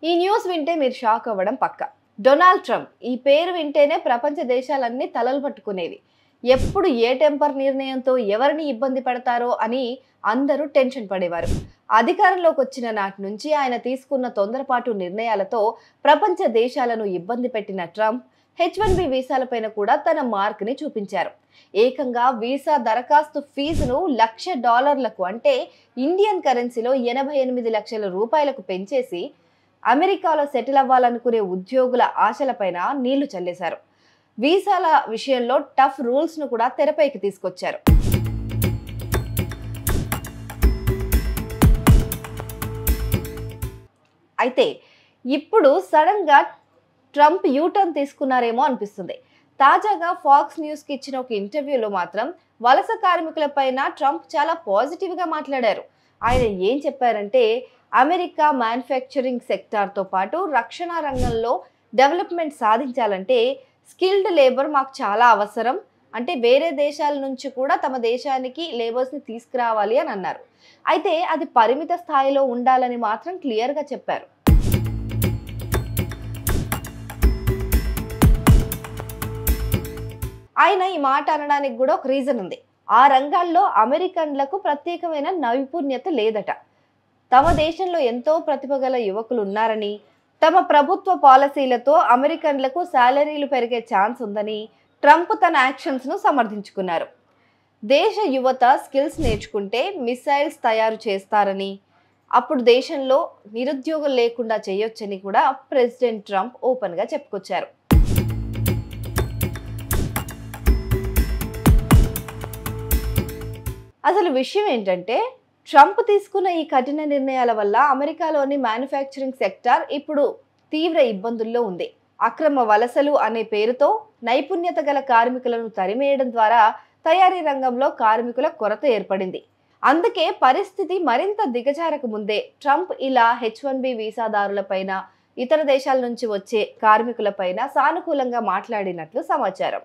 ఈ న్యూస్ వింటే మీరు షాక్ అవ్వడం పక్కా. డొనాల్డ్ ట్రంప్ ఈ పేరు వింటేనే ప్రపంచ దేశాలన్నీ తలలు పట్టుకునేవి. ఎప్పుడు ఏ టెంపర్ నిర్ణయంతో ఎవరిని ఇబ్బంది పెడతారో అని అందరూ టెన్షన్ పడేవారు. అధికారంలోకి వచ్చిన నాటి నుంచి ఆయన తీసుకున్న తొందరపాటు నిర్ణయాలతో ప్రపంచ దేశాలను ఇబ్బంది పెట్టిన ట్రంప్ H1B వీసాలపైన కూడా తన మార్క్ని చూపించారు. ఏకంగా వీసా దరఖాస్తు ఫీజును $1,00,000 అంటే ఇండియన్ కరెన్సీలో 88 లక్షల రూపాయలకు పెంచేసి అమెరికాలో సెటిల్ అవ్వాలనుకునే ఉద్యోగుల ఆశలపైన నీళ్లు చల్లేశారు. వీసాల విషయంలో టఫ్ రూల్స్ ను కూడా తెరపైకి తీసుకొచ్చారు. అయితే ఇప్పుడు సడన్ గా ట్రంప్ యూటర్న్ తీసుకున్నారేమో అనిపిస్తుంది. తాజాగా ఫాక్స్ న్యూస్ కి ఇచ్చిన ఒక ఇంటర్వ్యూలో మాత్రం వలస కార్మికులపైన ట్రంప్ చాలా పాజిటివ్ గా మాట్లాడారు. ఆయన ఏం చెప్పారంటే, అమెరికా మ్యానుఫ్యాక్చరింగ్ సెక్టార్తో పాటు రక్షణ రంగంలో డెవలప్మెంట్ సాధించాలంటే స్కిల్డ్ లేబర్ మాకు చాలా అవసరం, అంటే వేరే దేశాల నుంచి కూడా తమ దేశానికి లేబర్స్ని తీసుకురావాలి అని అన్నారు. అయితే అది పరిమిత స్థాయిలో ఉండాలని మాత్రం క్లియర్గా చెప్పారు. ఆయన ఈ మాట అనడానికి కూడా ఒక రీజన్ ఉంది. ఆ రంగాల్లో అమెరికన్లకు ప్రత్యేకమైన నైపుణ్యత లేదట. తమ దేశంలో ఎంతో ప్రతిభ గల యువకులు ఉన్నారని, తమ ప్రభుత్వ పాలసీలతో అమెరికన్లకు శాలరీలు పెరిగే ఛాన్స్ ఉందని ట్రంప్ తన యాక్షన్స్ను సమర్థించుకున్నారు. దేశ యువత స్కిల్స్ నేర్చుకుంటే మిసైల్స్ తయారు చేస్తారని, అప్పుడు దేశంలో నిరుద్యోగం లేకుండా చేయొచ్చని కూడా ప్రెసిడెంట్ ట్రంప్ ఓపెన్గా చెప్పుకొచ్చారు. అసలు విషయం ఏంటంటే, ట్రంప్ తీసుకున్న ఈ కఠిన నిర్ణయాల వల్ల అమెరికాలోని మ్యానుఫ్యాక్చరింగ్ సెక్టార్ ఇప్పుడు తీవ్ర ఇబ్బందుల్లో ఉంది. అక్రమ వలసలు అనే పేరుతో నైపుణ్యత గల కార్మికులను తరిమేయడం ద్వారా తయారీ రంగంలో కార్మికుల కొరత ఏర్పడింది. అందుకే పరిస్థితి మరింత దిగజారక ముందే ట్రంప్ ఇలా H1B వీసాదారులపైన, ఇతర దేశాల నుంచి వచ్చే కార్మికులపైన సానుకూలంగా మాట్లాడినట్లు సమాచారం.